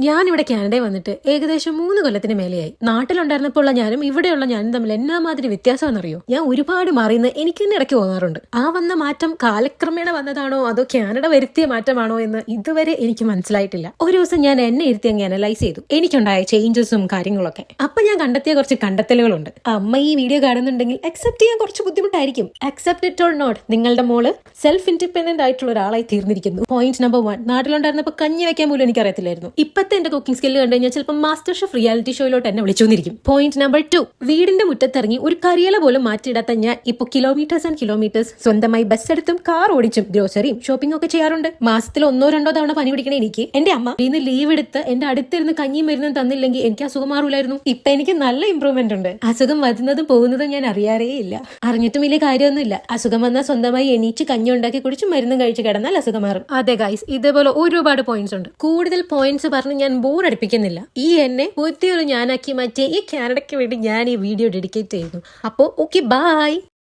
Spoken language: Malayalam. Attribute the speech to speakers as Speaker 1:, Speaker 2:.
Speaker 1: ഞാനിവിടെ കാനഡയിൽ വന്നിട്ട് ഏകദേശം 3 കൊല്ലത്തിന് മേലെയായി. നാട്ടിലുണ്ടായിരുന്നപ്പോൾ ഞാനും ഇവിടെയുള്ള ഞാനും തമ്മിൽ എന്നാ മാതിരി വ്യത്യാസമെന്നറിയോ? ഞാൻ ഒരുപാട് മാറിയെന്ന് എനിക്ക് തന്നെ ഇടയ്ക്ക് തോന്നാറുണ്ട്. ആ വന്ന മാറ്റം കാലക്രമേണ വന്നതാണോ അതോ കാനഡ വരുത്തിയ മാറ്റമാണോ എന്ന് ഇതുവരെ എനിക്ക് മനസ്സിലായിട്ടില്ല. ഒരു ദിവസം ഞാൻ എന്നെ ഇരുത്തി അങ്ങ് അനലൈസ് ചെയ്തു എനിക്കുണ്ടായ ചേഞ്ചസും കാര്യങ്ങളൊക്കെ. അപ്പൊ ഞാൻ കണ്ടെത്തിയ കുറച്ച് കണ്ടെത്തലുകളുണ്ട്. അമ്മ ഈ വീഡിയോ കാണുന്നുണ്ടെങ്കിൽ അക്സെപ്റ്റ് ചെയ്യാൻ കുറച്ച് ബുദ്ധിമുട്ടായിരിക്കും. അക്സെപ്റ്റ് ഇറ്റ് ഓർ നോട്ട്, നിങ്ങളുടെ മോള് സെൽഫ് ഇൻഡിപെൻഡന്റ് ആയിട്ടുള്ള ഒരാളായി തീർന്നിരിക്കുന്നു. പോയിന്റ് നമ്പർ 1, നാട്ടിലുണ്ടായിരുന്നപ്പോൾ കഞ്ഞി വെക്കാൻ പോലും എനിക്കറിയത്തില്ലായിരുന്നു. ഇപ്പത്തെ എന്റെ കുക്കിംഗ് സ്കില്ല് കണ്ടു കഴിഞ്ഞാൽ ചിലപ്പോൾ മാസ്റ്റർ ഷെഫ് റിയാലിറ്റി ഷോയിലോട്ട് എന്നെ വിളിച്ചു വന്നിരിക്കും. പോയിന്റ് നമ്പർ 2, വീടിന്റെ മുറ്റത്തിറങ്ങി ഒരു കരിയില പോലും മാറ്റിയിടാത്ത ഞാൻ ഇപ്പോൾ കിലോമീറ്റേഴ്സ് ആൻഡ് കിലോമീറ്റേഴ്സ് സ്വന്തമായി ബസ് എടുത്തും കാർ ഓടിച്ചും ഗ്രോസറിയും ഷോപ്പിംഗ് ഒക്കെ ചെയ്യാറുണ്ട്. മാസത്തിൽ 1-2 തവണ പനി പിടിക്കണേ എനിക്ക്. എന്റെ അമ്മ ഇന്ന് ലീവ് എടുത്ത് എന്റെ അടുത്തിരുന്ന് കഞ്ഞിയും മരുന്നും തന്നില്ലെങ്കിൽ എനിക്ക് അസുഖം മാറൂലായിരുന്നു. ഇപ്പൊ എനിക്ക് നല്ല ഇമ്പ്രൂവ്മെന്റ് ഉണ്ട്. അസുഖം വരുന്നതും പോകുന്നതും ഞാൻ അറിയാറേ ഇല്ല. അറിഞ്ഞിട്ടും വലിയ കാര്യമൊന്നുമില്ല. അസുഖം വന്നാൽ സ്വന്തമായി എണീച്ച് കഞ്ഞി ഉണ്ടാക്കി കുടിച്ച് മരുന്നും കഴിച്ച് കിടന്നാൽ അസുഖം മാറും. അതെ ഗൈസ്, ഇതേപോലെ ഒരുപാട് പോയിന്റ്സ് ഉണ്ട്. കൂടുതൽ പോയിന്റ്സ് പറഞ്ഞ് ഞാൻ ബോർ അടിപ്പിക്കുന്നില്ല. ഈ എന്നെ പുതിയൊരു ഞാനാക്കി മാറ്റിയ ഈ കാനഡയ്ക്ക് വേണ്ടി ഞാൻ ഈ വീഡിയോ ഡെഡിക്കേറ്റ് ചെയ്യുന്നു. അപ്പോൾ ഓക്കെ, ബൈ.